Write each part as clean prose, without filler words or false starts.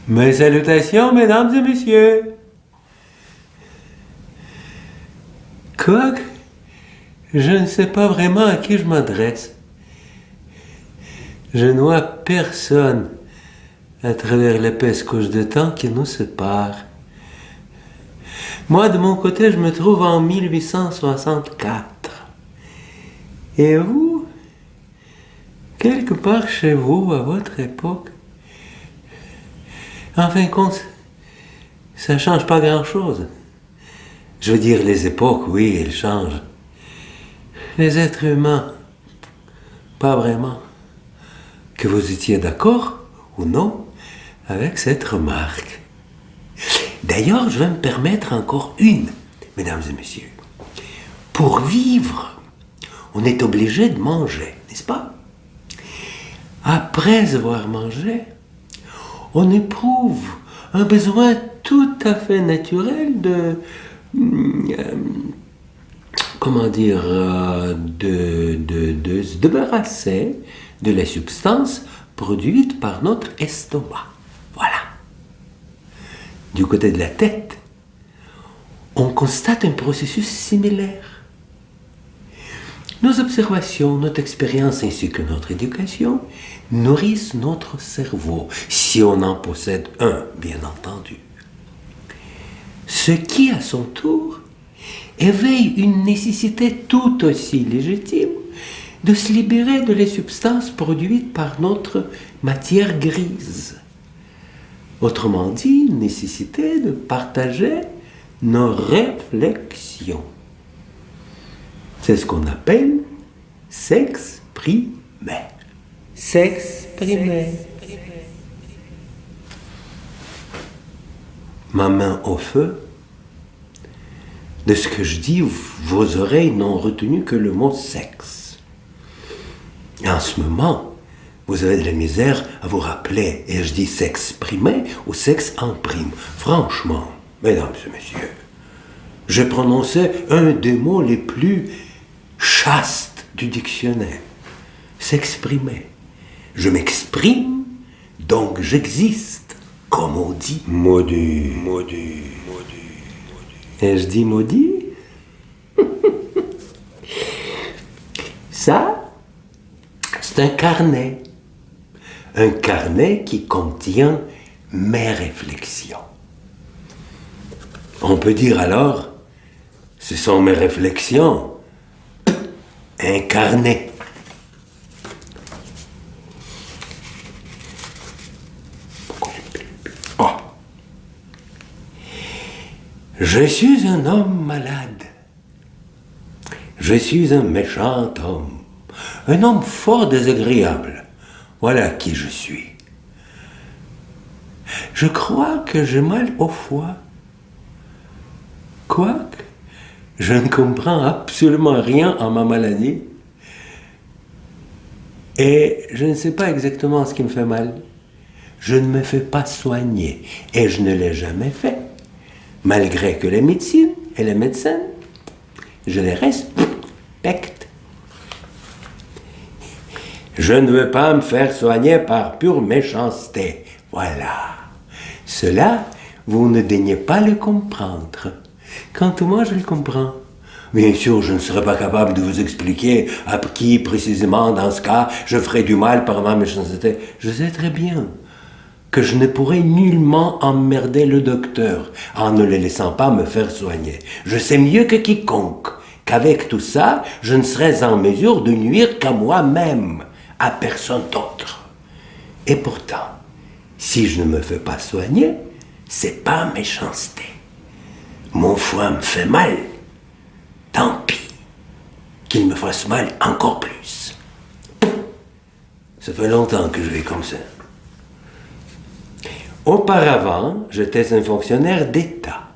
Mes salutations, mesdames et messieurs. Quoique, je ne sais pas vraiment à qui je m'adresse. Je ne vois personne à travers l'épaisse couche de temps qui nous sépare. Moi, de mon côté, je me trouve en 1864. Et vous, quelque part chez vous, à votre époque. En fin de compte, ça ne change pas grand-chose. Je veux dire, les époques, oui, elles changent. Les êtres humains, pas vraiment. Que vous étiez d'accord ou non avec cette remarque. D'ailleurs, je vais me permettre encore une, mesdames et messieurs. Pour vivre, on est obligé de manger, n'est-ce pas? Après avoir mangé, on éprouve un besoin tout à fait naturel de se débarrasser de la substance produite par notre estomac. Voilà. Du côté de la tête, on constate un processus similaire. Nos observations, notre expérience ainsi que notre éducation nourrissent notre cerveau, si on en possède un, bien entendu. Ce qui, à son tour, éveille une nécessité tout aussi légitime de se libérer de les substances produites par notre matière grise. Autrement dit, une nécessité de partager nos réflexions. C'est ce qu'on appelle s'exprimer. S'exprimer. Ma main au feu. De ce que je dis, vos oreilles n'ont retenu que le mot sexe. Et en ce moment, vous avez de la misère à vous rappeler, et je dis s'exprimer ou sexe en prime. Franchement, mesdames et messieurs, j'ai prononcé un des mots les plus chastes du dictionnaire. S'exprimer. Je m'exprime, donc j'existe, comme on dit. Maudit. Et je dis maudit? Ça, c'est un carnet. Un carnet qui contient mes réflexions. On peut dire alors, ce sont mes réflexions. Un carnet. Oh. Je suis un homme malade. Je suis un méchant homme. Un homme fort désagréable. Voilà qui je suis. Je crois que j'ai mal au foie. Quoique, je ne comprends absolument rien en ma maladie. Et je ne sais pas exactement ce qui me fait mal. Je ne me fais pas soigner. Et je ne l'ai jamais fait. Malgré que la médecine et les médecins, je les respecte. Je ne veux pas me faire soigner par pure méchanceté. Voilà. Cela, vous ne daignez pas le comprendre. Quant à moi, je le comprends. Bien sûr, je ne serai pas capable de vous expliquer à qui précisément, dans ce cas, je ferai du mal par ma méchanceté. Je sais très bien que je ne pourrai nullement emmerder le docteur en ne le laissant pas me faire soigner. Je sais mieux que quiconque qu'avec tout ça, je ne serais en mesure de nuire qu'à moi-même, à personne d'autre. Et pourtant, si je ne me fais pas soigner, c'est pas méchanceté. Mon foie me fait mal. Tant pis qu'il me fasse mal encore plus. Ça fait longtemps que je vais comme ça. Auparavant, j'étais un fonctionnaire d'État.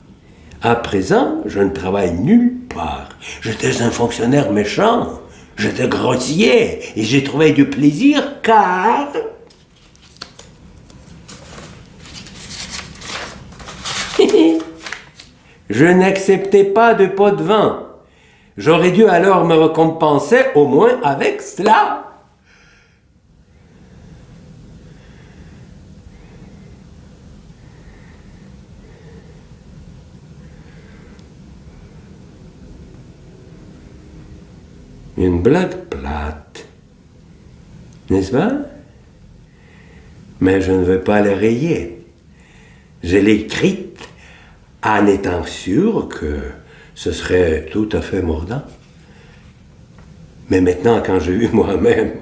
À présent, je ne travaille nulle part. J'étais un fonctionnaire méchant. J'étais grossier et j'ai trouvé du plaisir car... je n'acceptais pas de pot de vin. J'aurais dû alors me récompenser au moins avec cela. Une blague plate, n'est-ce pas? Mais je ne veux pas la rayer. Je l'ai écrite en étant sûr que ce serait tout à fait mordant. Mais maintenant, quand j'ai vu moi-même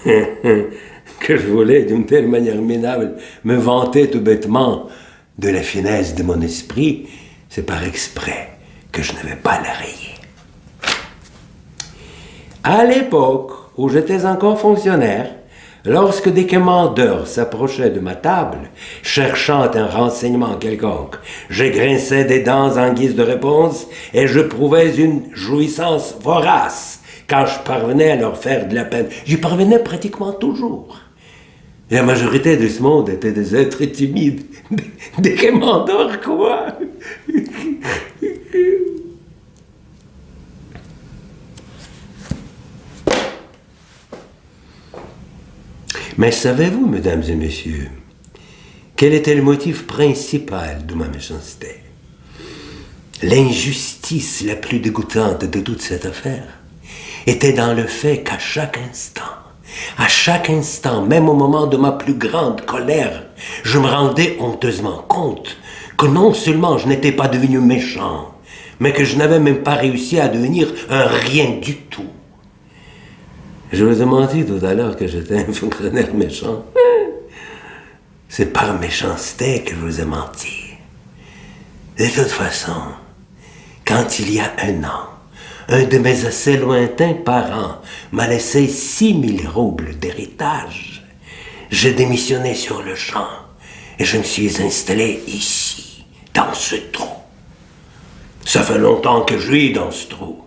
que je voulais d'une telle manière minable me vanter tout bêtement de la finesse de mon esprit, c'est par exprès que je ne vais pas la rayer. À l'époque où j'étais encore fonctionnaire, lorsque des commandeurs s'approchaient de ma table, cherchant un renseignement quelconque, je grinçais des dents en guise de réponse et je prouvais une jouissance vorace quand je parvenais à leur faire de la peine. J'y parvenais pratiquement toujours. La majorité de ce monde étaient des êtres timides, des commandeurs, quoi. Mais savez-vous, mesdames et messieurs, quel était le motif principal de ma méchanceté? L'injustice la plus dégoûtante de toute cette affaire était dans le fait qu'à chaque instant, même au moment de ma plus grande colère, je me rendais honteusement compte que non seulement je n'étais pas devenu méchant, mais que je n'avais même pas réussi à devenir un rien du tout. Je vous ai menti tout à l'heure que j'étais un fonctionnaire méchant. C'est par méchanceté que je vous ai menti. De toute façon, quand il y a un an, un de mes assez lointains parents m'a laissé 6 000 roubles d'héritage, j'ai démissionné sur le champ et je me suis installé ici, dans ce trou. Ça fait longtemps que je vis dans ce trou,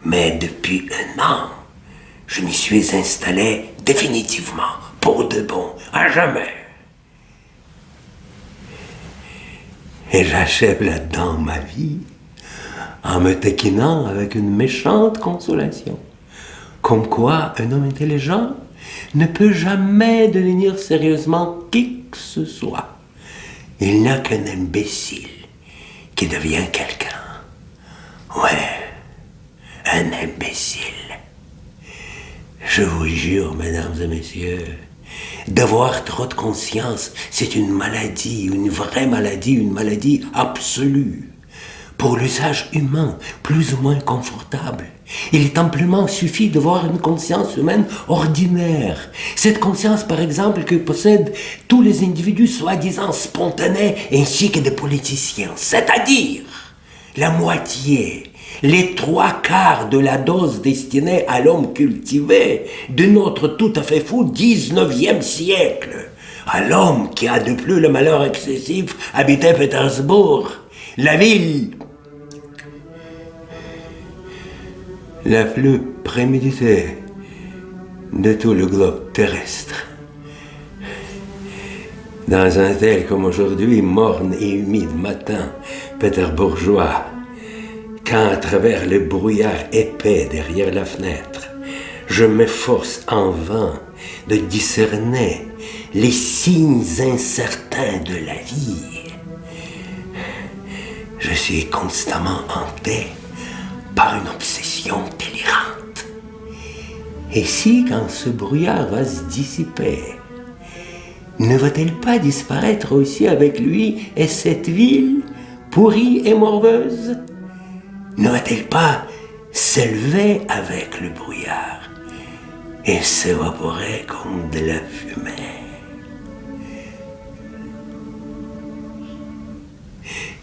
mais depuis un an, je m'y suis installé définitivement, pour de bon, à jamais. Et j'achève là-dedans ma vie en me taquinant avec une méchante consolation. Comme quoi, un homme intelligent ne peut jamais devenir sérieusement qui que ce soit. Il n'y a qu'un imbécile qui devient quelqu'un. Ouais, un imbécile. Je vous jure, mesdames et messieurs, d'avoir trop de conscience, c'est une maladie, une vraie maladie, une maladie absolue. Pour l'usage humain, plus ou moins confortable, il est amplement suffit de voir une conscience humaine ordinaire. Cette conscience, par exemple, que possèdent tous les individus soi-disant spontanés, ainsi que des politiciens, c'est-à-dire la moitié, les 3/4 de la dose destinée à l'homme cultivé de notre tout à fait fou 19e siècle, à l'homme qui a de plus le malheur excessif habité Pétersbourg, la ville la plus préméditée de tout le globe terrestre. Dans un tel comme aujourd'hui, morne et humide matin pétersbourgeois, quand à travers le brouillard épais derrière la fenêtre, je m'efforce en vain de discerner les signes incertains de la vie, je suis constamment hanté par une obsession délirante. Et si, quand ce brouillard va se dissiper, ne va-t-elle pas disparaître aussi avec lui et cette ville pourrie et morveuse? Ne va-t-elle pas s'élever avec le brouillard et s'évaporer comme de la fumée?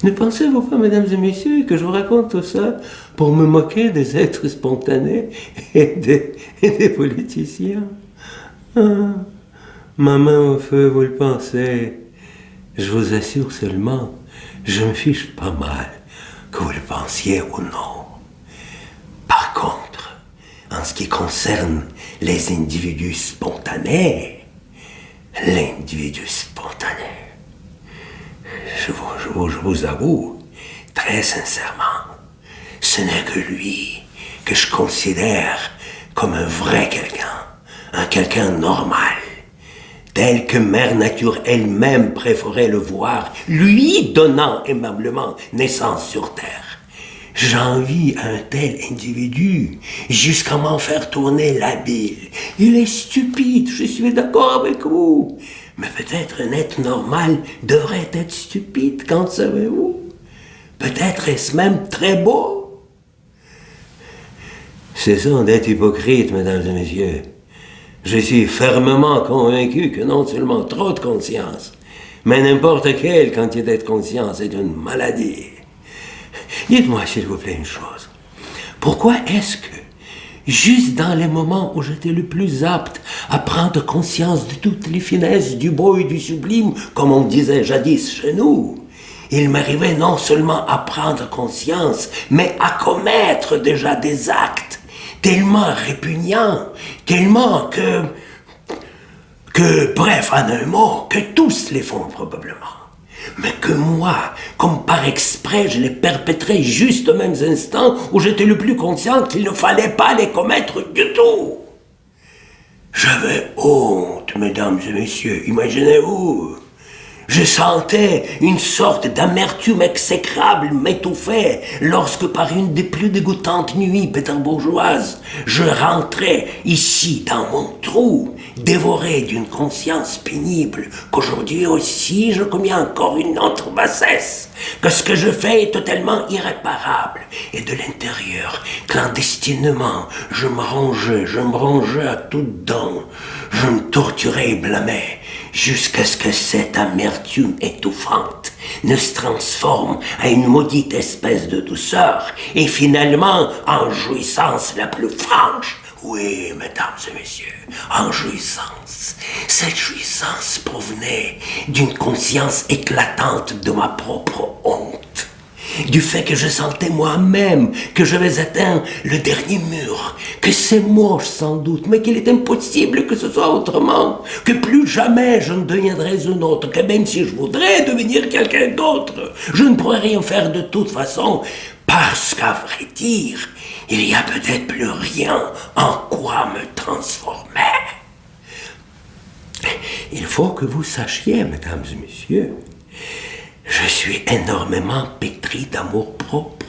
Ne pensez-vous pas, mesdames et messieurs, que je vous raconte tout ça pour me moquer des êtres spontanés et des politiciens? Ah, ma main au feu, vous le pensez. Je vous assure seulement, je me fiche pas mal que vous le pensiez ou non. Par contre, en ce qui concerne les individus spontanés, l'individu spontané, je vous avoue, très sincèrement, ce n'est que lui que je considère comme un vrai quelqu'un, un quelqu'un normal, tel que Mère Nature elle-même préférait le voir, lui donnant aimablement naissance sur Terre. J'envie un tel individu jusqu'à m'en faire tourner la bile. Il est stupide, je suis d'accord avec vous. Mais peut-être un être normal devrait être stupide, qu'en savez-vous? Peut-être est-ce même très beau. Cessons d'être hypocrites, mesdames et messieurs. Je suis fermement convaincu que non seulement trop de conscience, mais n'importe quelle quantité de conscience est une maladie. Dites-moi, s'il vous plaît, une chose. Pourquoi est-ce que, juste dans les moments où j'étais le plus apte à prendre conscience de toutes les finesses du beau et du sublime, comme on disait jadis chez nous, il m'arrivait non seulement à prendre conscience, mais à commettre déjà des actes tellement répugnants, tellement bref, en un mot, que tous les font probablement. Mais que moi, comme par exprès, je les perpétrais juste aux mêmes instants où j'étais le plus conscient qu'il ne fallait pas les commettre du tout. J'avais honte, mesdames et messieurs, imaginez-vous. Je sentais une sorte d'amertume exécrable m'étouffer lorsque par une des plus dégoûtantes nuits pétersbourgeoises, je rentrais ici dans mon trou, dévoré d'une conscience pénible qu'aujourd'hui aussi je commets encore une autre bassesse, que ce que je fais est totalement irréparable. Et de l'intérieur, clandestinement, je me rongeais à toutes dents, je me torturais et blâmais, jusqu'à ce que cette amertume étouffante ne se transforme à une maudite espèce de douceur et finalement en jouissance la plus franche. Oui, mesdames et messieurs, en jouissance. Cette jouissance provenait d'une conscience éclatante de ma propre honte. Du fait que je sentais moi-même que j'avais atteint le dernier mur, que c'est moche sans doute, mais qu'il est impossible que ce soit autrement, que plus jamais je ne deviendrai un autre, que même si je voudrais devenir quelqu'un d'autre, je ne pourrais rien faire de toute façon, parce qu'à vrai dire, il n'y a peut-être plus rien en quoi me transformer. Il faut que vous sachiez, mesdames et messieurs, je suis énormément pétri d'amour-propre.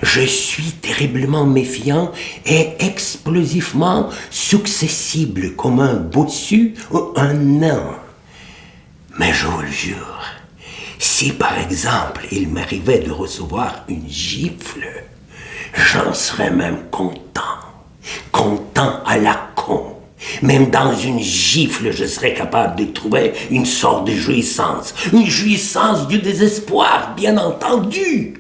Je suis terriblement méfiant et explosivement successible comme un bossu ou un nain. Mais je vous le jure, si par exemple il m'arrivait de recevoir une gifle, j'en serais même content à la con. Même dans une gifle, je serais capable de trouver une sorte de jouissance. Une jouissance du désespoir, bien entendu.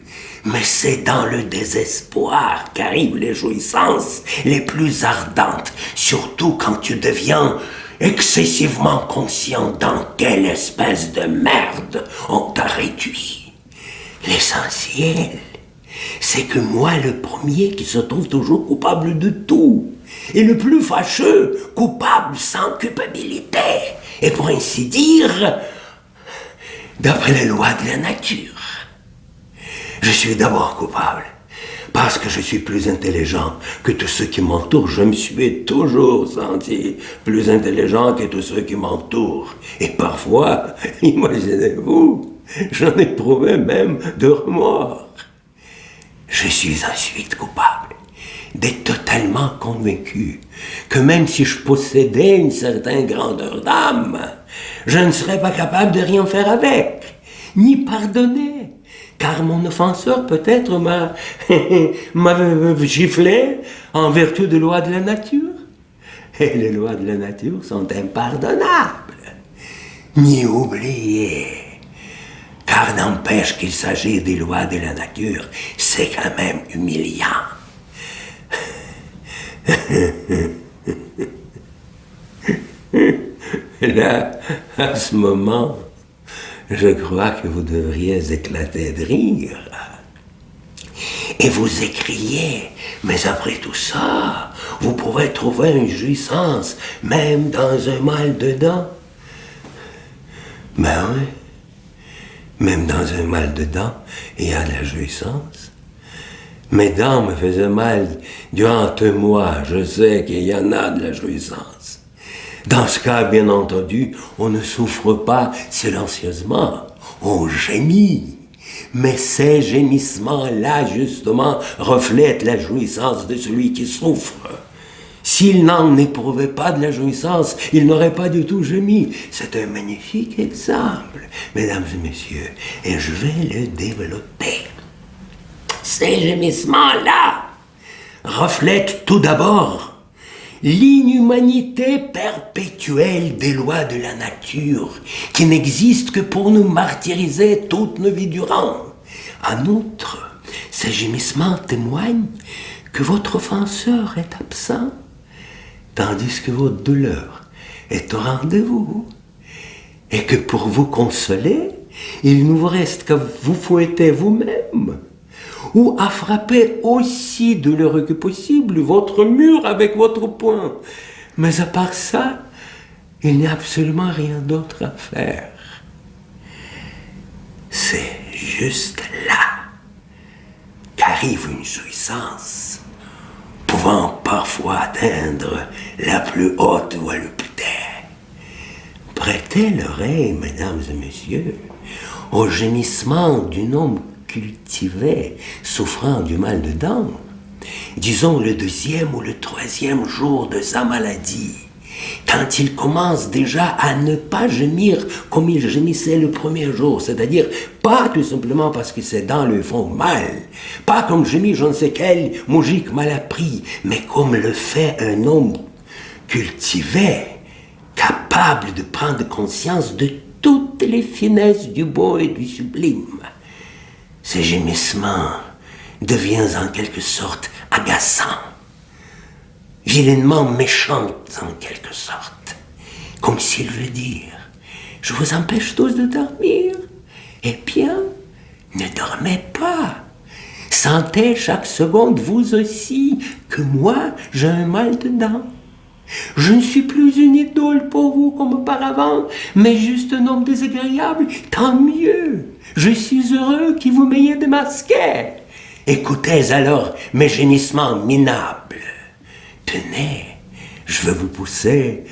Mais c'est dans le désespoir qu'arrivent les jouissances les plus ardentes. Surtout quand tu deviens excessivement conscient dans quelle espèce de merde on t'a réduit. L'essentiel, c'est que moi, le premier qui se trouve toujours coupable de tout, et le plus fâcheux, coupable sans culpabilité, et pour ainsi dire, d'après les lois de la nature. Je suis d'abord coupable, parce que je suis plus intelligent que tous ceux qui m'entourent. Je me suis toujours senti plus intelligent que tous ceux qui m'entourent. Et parfois, imaginez-vous, j'en éprouvais même de remords. Je suis ensuite coupable d'être totalement convaincu que même si je possédais une certaine grandeur d'âme, je ne serais pas capable de rien faire avec, ni pardonner, car mon offenseur peut-être m'a giflé en vertu des lois de la nature. Et les lois de la nature sont impardonnables, ni oubliées. Car n'empêche qu'il s'agit des lois de la nature, c'est quand même humiliant. Là, à ce moment, je crois que vous devriez éclater de rire. Et vous écriez, mais après tout ça, vous pourrez trouver une jouissance, même dans un mal de dents. Ben oui. Même dans un mal de dents, il y a de la jouissance. Mes dents me faisaient mal durant un mois. Je sais qu'il y en a de la jouissance. Dans ce cas, bien entendu, on ne souffre pas silencieusement. On gémit. Mais ces gémissements-là, justement, reflètent la jouissance de celui qui souffre. S'il n'en éprouvait pas de la jouissance, il n'aurait pas du tout gémi. C'est un magnifique exemple, mesdames et messieurs, et je vais le développer. Ces gémissements-là reflètent tout d'abord l'inhumanité perpétuelle des lois de la nature, qui n'existent que pour nous martyriser toute nos vies durant. En outre, ces gémissements témoignent que votre offenseur est absent, tandis que votre douleur est au rendez-vous, et que pour vous consoler, il ne vous reste qu'à vous fouetter vous-même, ou à frapper aussi douloureux que possible votre mur avec votre poing. Mais à part ça, il n'y a absolument rien d'autre à faire. C'est juste là qu'arrive une jouissance, pouvant parfois atteindre la plus haute volupté. Prêtez l'oreille, mesdames et messieurs, au gémissement d'un homme cultivé, souffrant du mal de dents, disons le 2e ou le 3e jour de sa maladie, quand il commence déjà à ne pas gémir comme il gémissait le premier jour, c'est-à-dire pas tout simplement parce que ses dents lui font mal, pas comme gémit je ne sais quel moujik mal appris, mais comme le fait un homme cultivé, capable de prendre conscience de toutes les finesses du beau et du sublime. Ces gémissements deviennent en quelque sorte agaçants, vilainement méchants en quelque sorte, comme s'il veut dire « Je vous empêche tous de dormir, eh bien, ne dormez pas. Sentez chaque seconde, vous aussi, que moi, j'ai un mal de dents. Je ne suis plus une idole pour vous comme auparavant, mais juste un homme désagréable, tant mieux. Je suis heureux qui vous m'ayez démasqué. Écoutez alors mes gémissements minables. Tenez, je vais vous pousser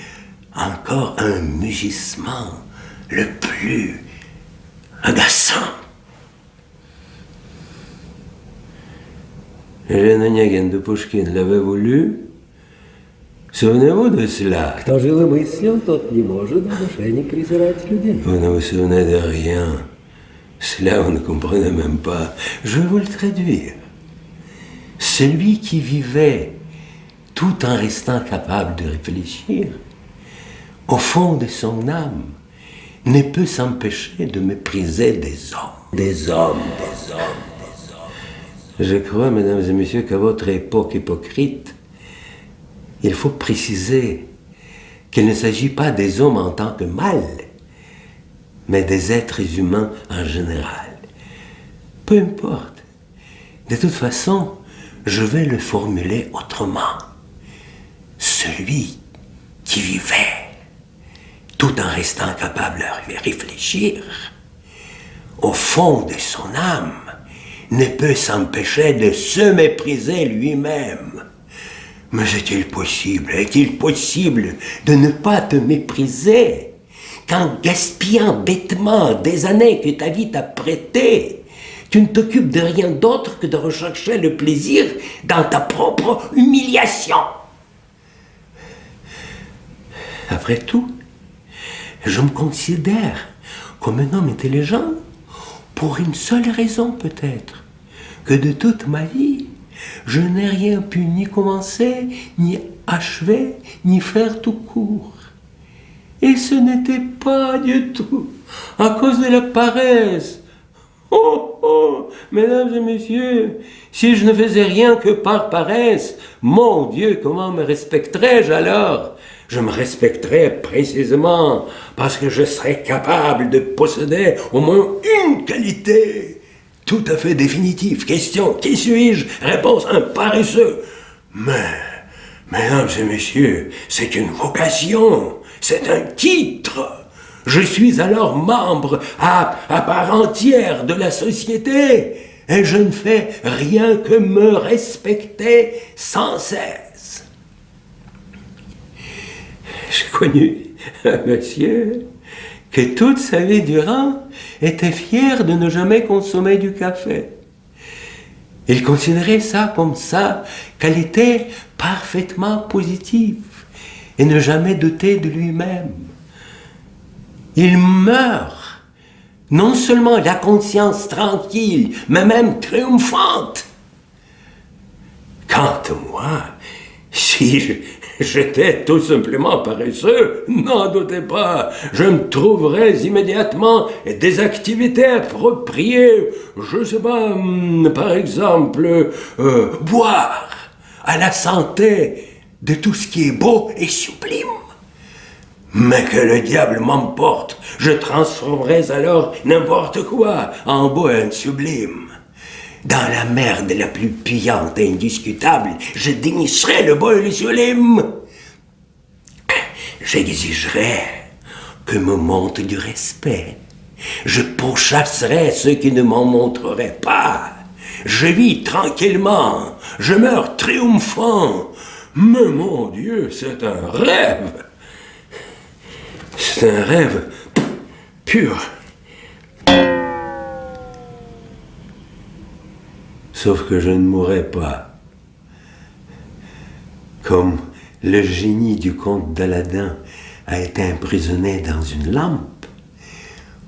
encore un mugissement le plus agaçant. » Елена Онегин de Пушкин l'avez-vous lu? Souvenez-vous de cela? Кто жил и мыслил, тот не может в душе не презирать людей. Vous ne vous souvenez de rien. Cela, vous ne comprenez même pas. Je vais vous le traduire. Celui qui vivait tout en restant capable de réfléchir, au fond de son âme, ne peut s'empêcher de mépriser des hommes. Des hommes, des hommes, des hommes. Je crois, mesdames et messieurs, qu'à votre époque hypocrite, il faut préciser qu'il ne s'agit pas des hommes en tant que mâles, mais des êtres humains en général. Peu importe. De toute façon, je vais le formuler autrement. Celui qui vivait, tout en restant capable de réfléchir, au fond de son âme, ne peut s'empêcher de se mépriser lui-même. Mais est-il possible de ne pas te mépriser quand, gaspillant bêtement des années que ta vie t'a prêtées, tu ne t'occupes de rien d'autre que de rechercher le plaisir dans ta propre humiliation? Après tout, je me considère comme un homme intelligent pour une seule raison peut-être, que de toute ma vie, je n'ai rien pu ni commencer, ni achever, ni faire tout court. Et ce n'était pas du tout à cause de la paresse. Oh, oh, mesdames et messieurs, si je ne faisais rien que par paresse, mon Dieu, comment me respecterais-je alors? Je me respecterais précisément parce que je serais capable de posséder au moins une qualité tout à fait définitive. Question, qui suis-je? Réponse, un paresseux. Mais, mesdames et messieurs, c'est une vocation, c'est un titre. Je suis alors membre à part entière de la société et je ne fais rien que me respecter sans cesse. J'ai connu un monsieur que toute sa vie durant était fier de ne jamais consommer du café. Il considérait ça comme sa qualité parfaitement positive et ne jamais douter de lui-même. Il meurt, non seulement la conscience tranquille, mais même triomphante. Quant à moi, si j'étais tout simplement paresseux, n'en doutez pas, je me trouverais immédiatement des activités appropriées. Je sais pas, par exemple, boire à la santé de tout ce qui est beau et sublime. Mais que le diable m'emporte, je transformerais alors n'importe quoi en beau et sublime. Dans la merde la plus puante et indiscutable, je dénicherais le beau et le sublime. J'exigerais que me montre du respect. Je pourchasserais ceux qui ne m'en montreraient pas. Je vis tranquillement, je meurs triomphant. Mais mon Dieu, c'est un rêve. C'est un rêve pur. Sauf que je ne mourrai pas. Comme le génie du conte d'Aladin a été emprisonné dans une lampe,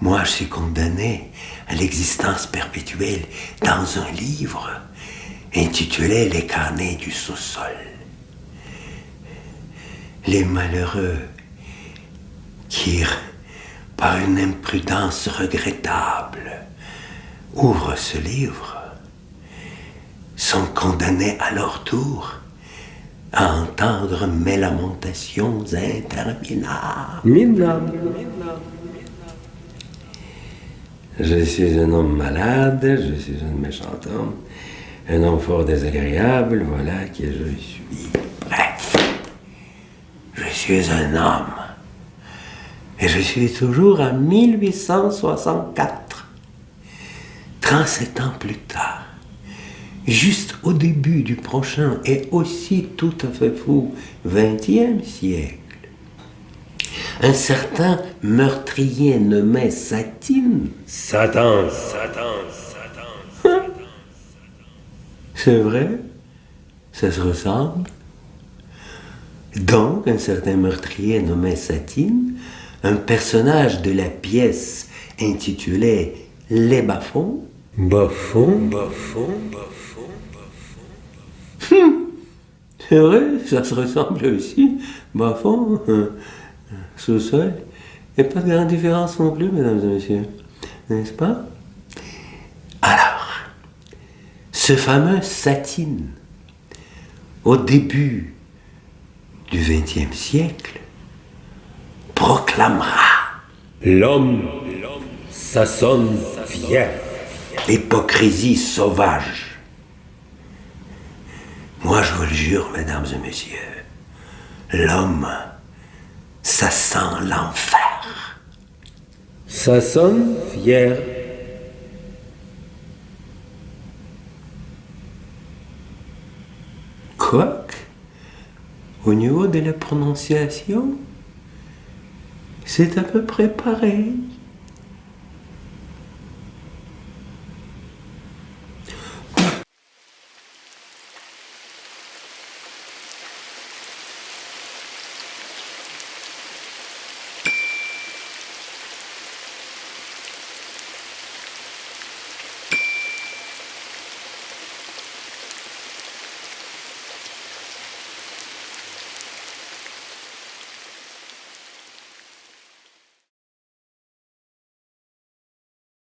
moi je suis condamné à l'existence perpétuelle dans un livre intitulé Les carnets du sous-sol. Les malheureux qui, par une imprudence regrettable, ouvrent ce livre sont condamnés à leur tour à entendre mes lamentations interminables. Je suis un homme malade, je suis un méchant homme, un homme fort désagréable, voilà qui je suis. Bref, je suis un homme. Et je suis toujours en 1864, 37 ans plus tard, juste au début du prochain et aussi tout à fait fou XXe siècle. Un certain meurtrier nommé Satine. Satan. C'est vrai, ça se ressemble. Donc, un certain meurtrier nommé Satine, un personnage de la pièce intitulée Les Bas-fonds. C'est vrai, ça se ressemble aussi. Bas-fond, sous-sol. Il n'y a pas de grande différence non plus, mesdames et messieurs. N'est-ce pas? Alors, ce fameux Satine, au début du XXe siècle, proclamera L'homme s'assonne fier. l'hypocrisie sauvage. Moi, je vous le jure, mesdames et messieurs, l'homme, ça sent l'enfer. S'assonne fier. Quoique, au niveau de la prononciation, c'est à peu près pareil.